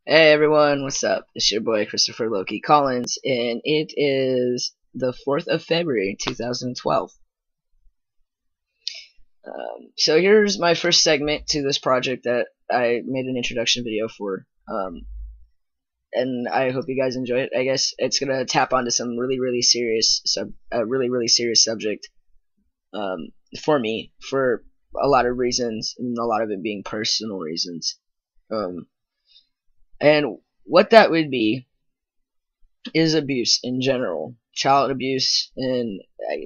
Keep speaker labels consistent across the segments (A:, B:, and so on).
A: Hey everyone, what's up? It's your boy Christopher Loki Collins, and it is the 4th of February 2012. So here's my first segment to this project that I made an introduction video for, and I hope you guys enjoy it. I guess it's gonna tap onto some really serious really serious subject um, for me for a lot of reasons, and a lot of it being personal reasons. Um, and what that would be is abuse in general, child abuse and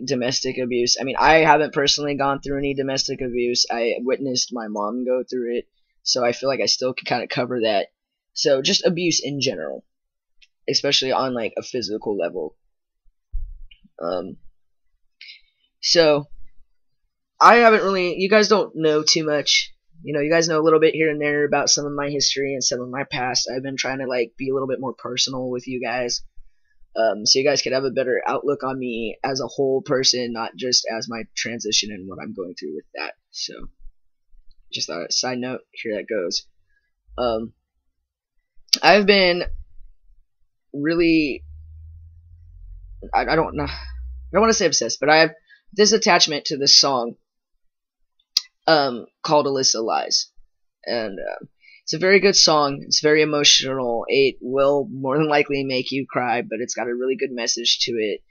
A: domestic abuse. I mean, I haven't personally gone through any domestic abuse. I witnessed my mom go through it, so I feel like I still can kind of cover that. So just abuse in general, especially on like a physical level. Um, so I haven't really. You guys don't know too much. You guys know a little bit here and there about some of my history and some of my past. I've been trying to like be a little bit more personal with you guys, so you guys could have a better outlook on me as a whole person, not just as my transition and what I'm going through with that. So, just a side note, here that goes. Um, I've been really, I don't know, I don't want to say obsessed, but I have this attachment to this song, called Alyssa Lies, and it's a very good song. It's very emotional. It will more than likely make you cry, but it's got a really good message to it.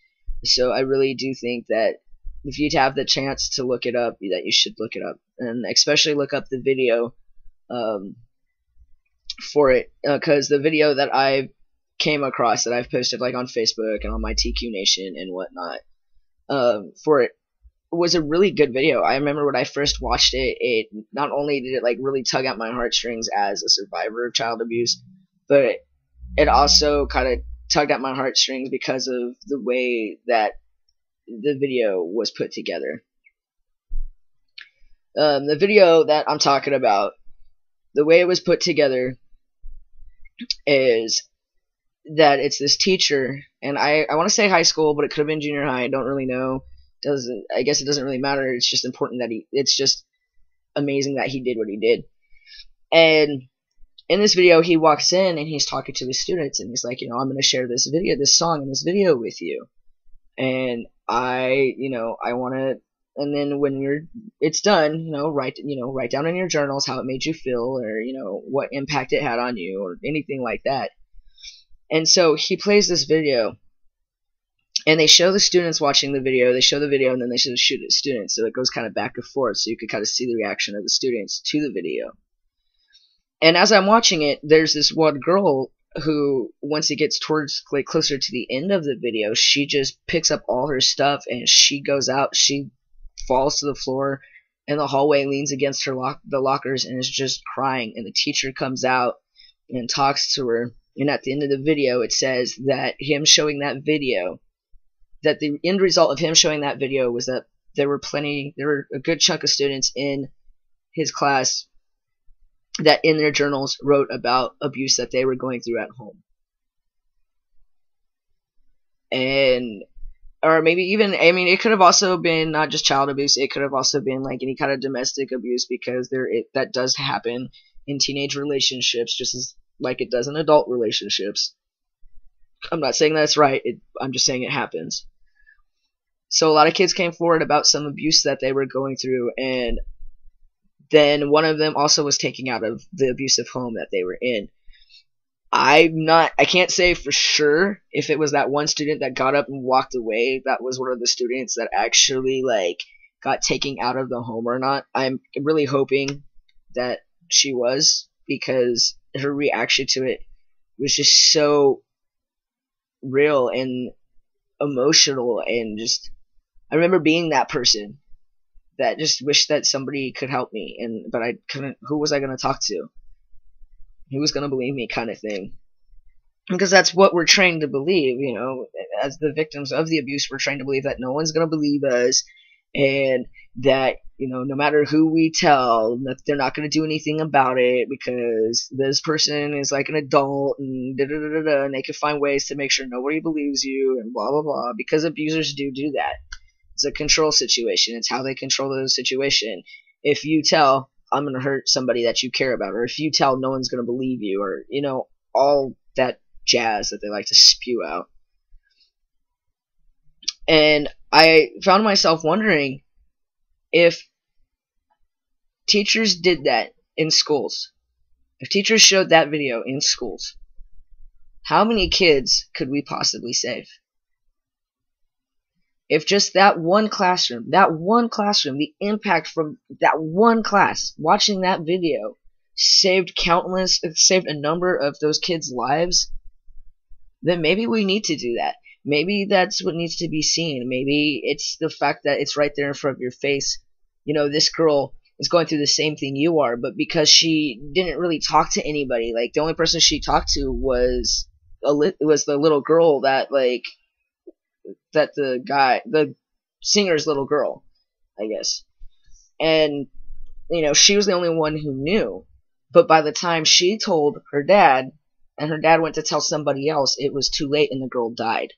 A: So I really do think that if you have the chance to look it up, that you should look it up, and especially look up the video um, for it, because the video that I came across that I've posted like on Facebook and on my TQ Nation and whatnot, for it was a really good video. I remember when I first watched it, it not only did it like really tug at my heartstrings as a survivor of child abuse, but it also kind of tugged at my heartstrings because of the way that the video was put together. The video that I'm talking about, the way it was put together is that it's this teacher, and I want to say high school, but it could have been junior high. I don't really know. I guess it doesn't really matter. It's just important that it's just amazing that he did what he did. And in this video, he walks in and he's talking to the students, and he's like, I'm going to share this song in this video with you. And I want to, and then when it's done, write down in your journals how it made you feel, or, what impact it had on you, or anything like that. And so he plays this video, and they show the students watching the video, they show the video, and then they show the students, so it goes kind of back and forth, so you could kind of see the reaction of the students to the video. And as I'm watching it, there's this one girl who, once it gets towards like closer to the end of the video, she just picks up all her stuff and she goes out. She falls to the floor in the hallway, leans against the lockers, and is just crying. And the teacher comes out and talks to her. And at the end of the video, it says that that the end result of him showing that video was that there were a good chunk of students in his class that in their journals wrote about abuse that they were going through at home. And, or maybe even, I mean, it could have also been not just child abuse, it could have also been like any kind of domestic abuse, because that does happen in teenage relationships just as like it does in adult relationships. I'm not saying that's right, I'm just saying it happens. So a lot of kids came forward about some abuse that they were going through, and then one of them also was taken out of the abusive home that they were in. I can't say for sure if it was that one student that got up and walked away that was one of the students that actually like got taken out of the home or not. I'm really hoping that she was, because her reaction to it was just so real and emotional, and just I remember being that person that just wished that somebody could help me, but I couldn't. Who was I going to talk to? Who was going to believe me, kind of thing? Because that's what we're trained to believe, as the victims of the abuse, we're trained to believe that no one's going to believe us, and that, no matter who we tell, that they're not going to do anything about it, because this person is like an adult, and da-da-da-da-da, and they can find ways to make sure nobody believes you, and blah, blah, blah, because abusers do that. It's a control situation. It's how they control the situation. If you tell, I'm going to hurt somebody that you care about, or if you tell, no one's going to believe you, or, all that jazz that they like to spew out. And I found myself wondering if teachers did that in schools, if teachers showed that video in schools, how many kids could we possibly save? If just that one classroom, the impact from that one class watching that video saved a number of those kids' lives, then maybe we need to do that. Maybe that's what needs to be seen. Maybe it's the fact that it's right there in front of your face. You know, this girl is going through the same thing you are, but because she didn't really talk to anybody, like the only person she talked to was the little girl that the singer's little girl, I guess. And, you know, she was the only one who knew. But by the time she told her dad, and her dad went to tell somebody else, it was too late and the girl died.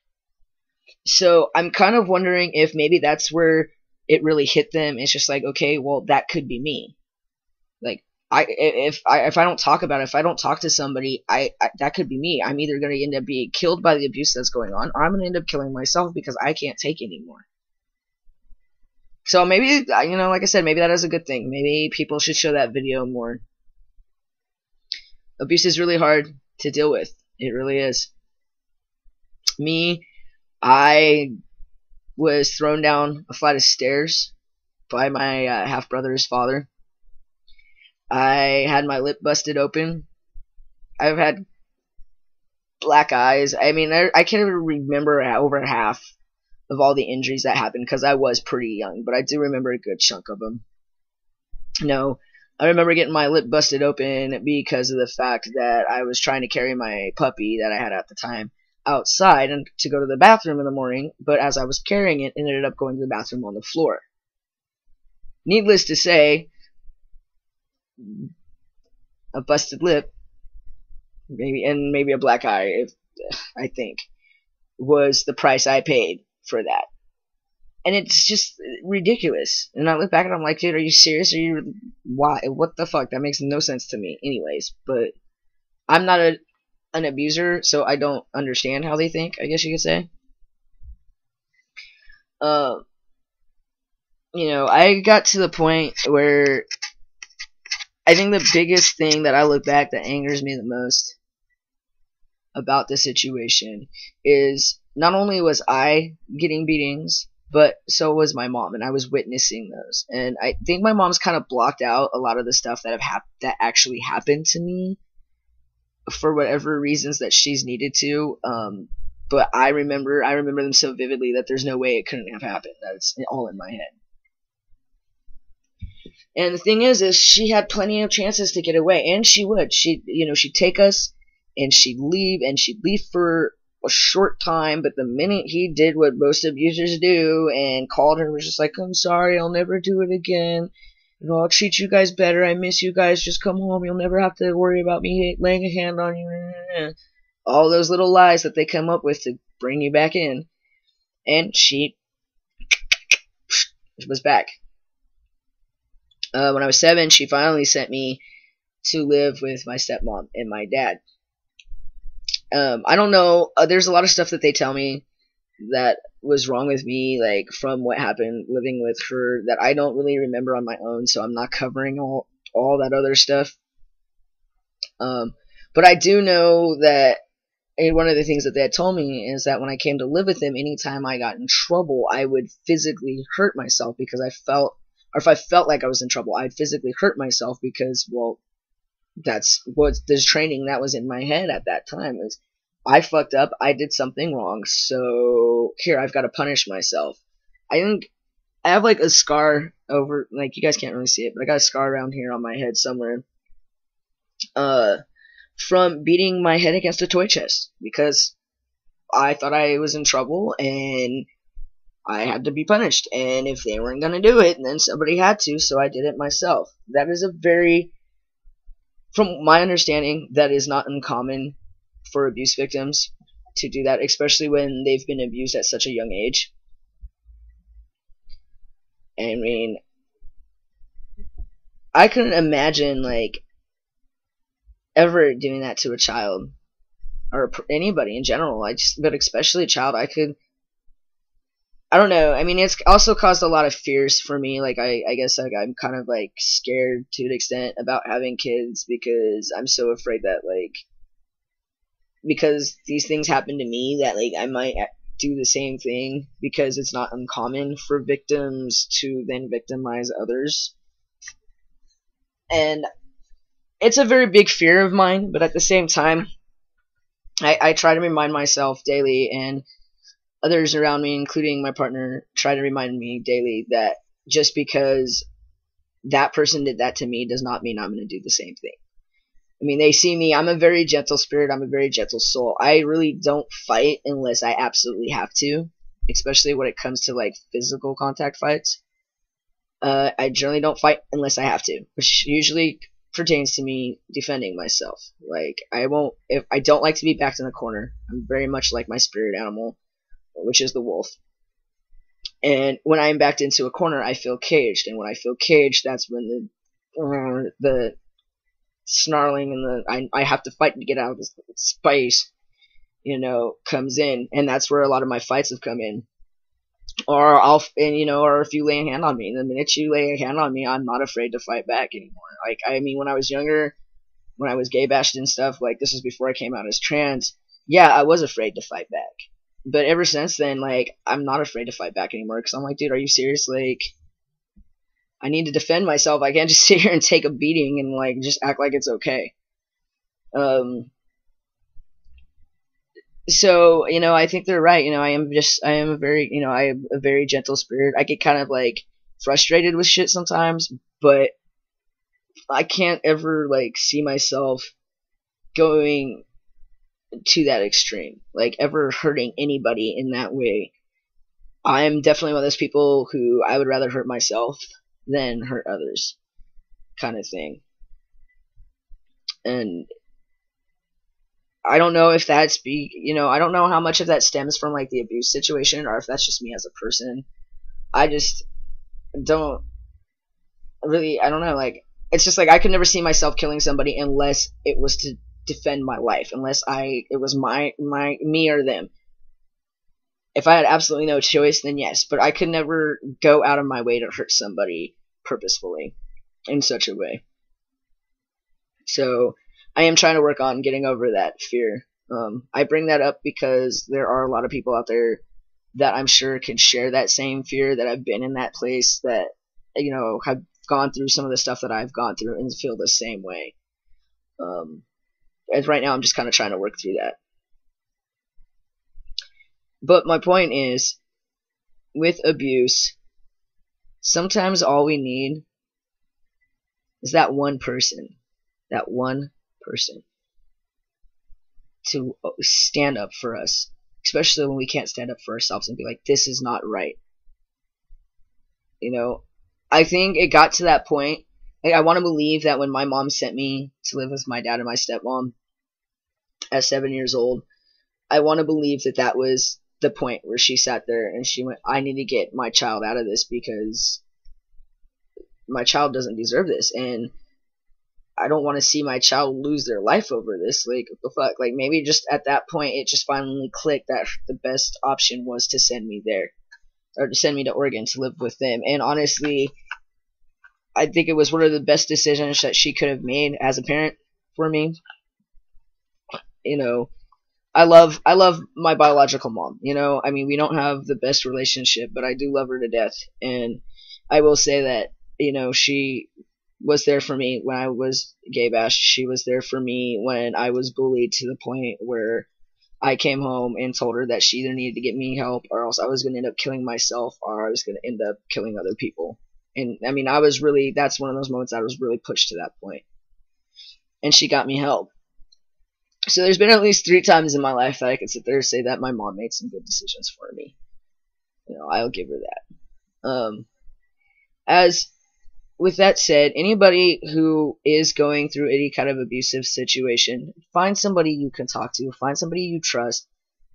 A: So I'm kind of wondering if maybe that's where it really hit them. It's just like, okay, well, that could be me. Like, if I don't talk about it, if I don't talk to somebody, that could be me. I'm either going to end up being killed by the abuse that's going on, or I'm going to end up killing myself because I can't take anymore. So maybe, you know, like I said, maybe that is a good thing. Maybe people should show that video more. Abuse is really hard to deal with. It really is. Me, I was thrown down a flight of stairs by my half-brother's father. I had my lip busted open. I've had black eyes. I mean, I can't even remember over half of all the injuries that happened because I was pretty young, but I do remember a good chunk of them. No, I remember getting my lip busted open because of the fact that I was trying to carry my puppy that I had at the time outside and to go to the bathroom in the morning, but as I was carrying it, ended up going to the bathroom on the floor. Needless to say, a busted lip, maybe a black eye, I think, was the price I paid for that. And it's just ridiculous. And I look back and I'm like, dude, are you serious? Why? What the fuck? That makes no sense to me. Anyways, but I'm not an abuser, so I don't understand how they think, I guess you could say. You know, I got to the point where I think the biggest thing that I look back that angers me the most about this situation is not only was I getting beatings, but so was my mom, and I was witnessing those. And I think my mom's kind of blocked out a lot of the stuff that that actually happened to me for whatever reasons that she's needed to. But I remember them so vividly that there's no way it couldn't have happened. That's all in my head. And the thing is she had plenty of chances to get away, and she would. She'd take us, and she'd leave for a short time, but the minute he did what most abusers do and called her, was just like, I'm sorry, I'll never do it again. You know, I'll treat you guys better. I miss you guys. Just come home. You'll never have to worry about me laying a hand on you. All those little lies that they come up with to bring you back in. And she was back. When I was 7, she finally sent me to live with my stepmom and my dad. I don't know. There's a lot of stuff that they tell me that was wrong with me, like from what happened living with her, that I don't really remember on my own, so I'm not covering all that other stuff. But I do know that one of the things that they had told me is that when I came to live with them, anytime I got in trouble, I would physically hurt myself because if I felt like I was in trouble, I'd physically hurt myself because, well, that's what this training that was in my head at that time is, I fucked up, I did something wrong, so here, I've got to punish myself. I think I have like a scar over, like, you guys can't really see it, but I got a scar around here on my head somewhere, from beating my head against a toy chest, because I thought I was in trouble, and I had to be punished, and if they weren't gonna do it, then somebody had to, so I did it myself. That is from my understanding, that is not uncommon for abuse victims to do that, especially when they've been abused at such a young age. I mean, I couldn't imagine, like, ever doing that to a child. or anybody in general. But especially a child, I don't know. I mean, it's also caused a lot of fears for me. Like, I guess like I'm kind of like scared to an extent about having kids because I'm so afraid that like because these things happen to me that like I might do the same thing because it's not uncommon for victims to then victimize others. And it's a very big fear of mine, but at the same time, I try to remind myself daily and others around me, including my partner, try to remind me daily that just because that person did that to me does not mean I'm going to do the same thing. I mean, they see me. I'm a very gentle spirit. I'm a very gentle soul. I really don't fight unless I absolutely have to, especially when it comes to like physical contact fights. I generally don't fight unless I have to, which usually pertains to me defending myself. Like, I won't, if I don't like to be backed in a corner. I'm very much like my spirit animal, which is the wolf. And when I'm backed into a corner, I feel caged. And when I feel caged, that's when the snarling and I have to fight to get out of this space, comes in. And that's where a lot of my fights have come in. Or if you lay a hand on me, the minute you lay a hand on me, I'm not afraid to fight back anymore. Like, I mean, when I was younger, when I was gay bashed and stuff, like, this was before I came out as trans, yeah, I was afraid to fight back. But ever since then, like, I'm not afraid to fight back anymore, because I'm like, dude, are you serious? Like, I need to defend myself. I can't just sit here and take a beating and, like, just act like it's okay. So, I think they're right. I am a very, I am a very gentle spirit. I get kind of, like, frustrated with shit sometimes, but I can't ever, like, see myself going to that extreme, like, ever hurting anybody in that way. I'm definitely one of those people who I would rather hurt myself than hurt others, kind of thing. And I don't know if that's I don't know how much of that stems from like the abuse situation or if that's just me as a person. I just don't really, I don't know, like, it's just like I could never see myself killing somebody unless it was to defend my life, unless it was me or them. If I had absolutely no choice, then yes, but I could never go out of my way to hurt somebody purposefully in such a way. So I am trying to work on getting over that fear. I bring that up because there are a lot of people out there that I'm sure can share that same fear, that have been in that place, that have gone through some of the stuff that I've gone through and feel the same way. As right now, I'm just kind of trying to work through that. But my point is, with abuse, sometimes all we need is that one person to stand up for us, especially when we can't stand up for ourselves and be like, this is not right. I think it got to that point. Like, I want to believe that when my mom sent me to live with my dad and my stepmom at 7 years old, I want to believe that that was the point where she sat there and she went, I need to get my child out of this because my child doesn't deserve this, and I don't want to see my child lose their life over this. Like, what the fuck? Like, maybe just at that point, it just finally clicked that the best option was to send me there, or to send me to Oregon to live with them. And honestly, I think it was one of the best decisions that she could have made as a parent for me. I love my biological mom. I mean, we don't have the best relationship, but I do love her to death. And I will say that, she was there for me when I was gay bashed. She was there for me when I was bullied to the point where I came home and told her that she either needed to get me help or else I was going to end up killing myself or I was going to end up killing other people. And I mean, that's one of those moments I was really pushed to that point. And she got me help. So there's been at least 3 times in my life that I could sit there and say that my mom made some good decisions for me. I'll give her that. As with that said, anybody who is going through any kind of abusive situation, find somebody you can talk to, find somebody you trust,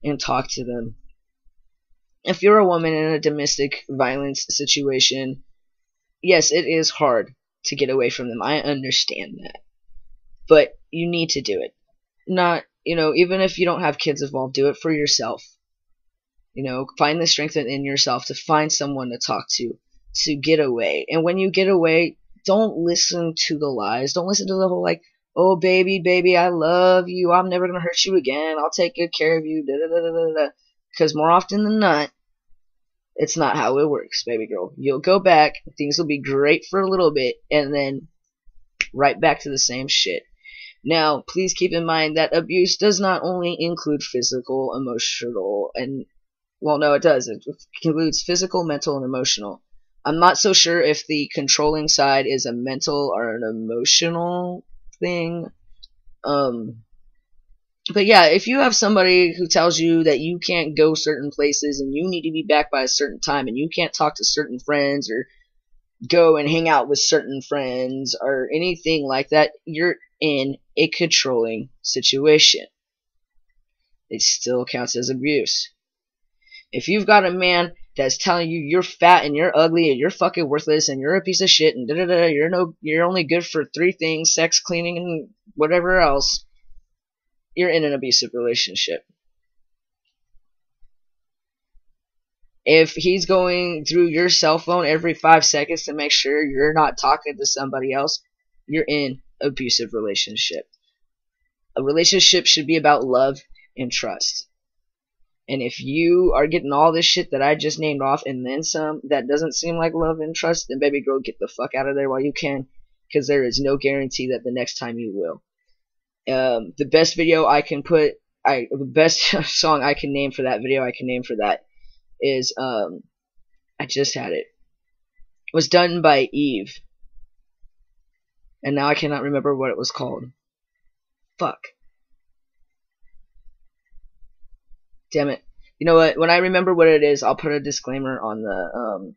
A: and talk to them. If you're a woman in a domestic violence situation, yes, it is hard to get away from them. I understand that. But you need to do it. Not even if you don't have kids involved, do it for yourself. Find the strength in yourself to find someone to talk to get away. And when you get away, don't listen to the lies. Don't listen to the whole like, oh baby, baby, I love you. I'm never gonna hurt you again. I'll take good care of you. Because more often than not, it's not how it works, baby girl. You'll go back, things will be great for a little bit, and then right back to the same shit. Now, please keep in mind that abuse does not only include physical, emotional, and well, no, it does. It includes physical, mental, and emotional. I'm not so sure if the controlling side is a mental or an emotional thing. But yeah, if you have somebody who tells you that you can't go certain places and you need to be back by a certain time and you can't talk to certain friends or go and hang out with certain friends or anything like that, you're in a controlling situation. It still counts as abuse. If you've got a man that's telling you you're fat and you're ugly and you're fucking worthless and you're a piece of shit and you're only good for 3 things, sex, cleaning, and whatever else, you're in an abusive relationship. If he's going through your cell phone every 5 seconds to make sure you're not talking to somebody else, you're in an abusive relationship. A relationship should be about love and trust. And if you are getting all this shit that I just named off and then some that doesn't seem like love and trust, then baby girl, get the fuck out of there while you can, because there is no guarantee that the next time you will. The best video I can put, the best song I can name for that video I can name for that is, I just had it. It was done by Eve. And now I cannot remember what it was called. Fuck. Damn it. You know what? When I remember what it is, I'll put a disclaimer on the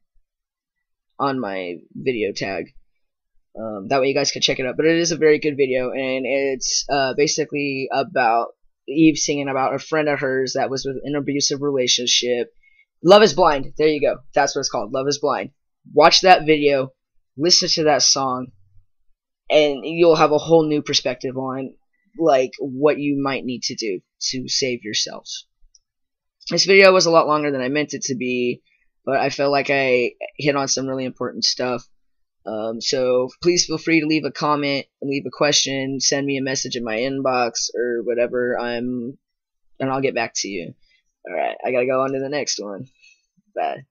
A: on my video tag. That way you guys can check it out. But it is a very good video, and it's basically about Eve singing about a friend of hers that was with an abusive relationship. Love is Blind. There you go. That's what it's called. Love is Blind. Watch that video, listen to that song, and you'll have a whole new perspective on like what you might need to do to save yourselves. This video was a lot longer than I meant it to be, but I felt like I hit on some really important stuff. So please feel free to leave a comment, leave a question, send me a message in my inbox or whatever, and I'll get back to you. Alright, I gotta go on to the next one. Bye.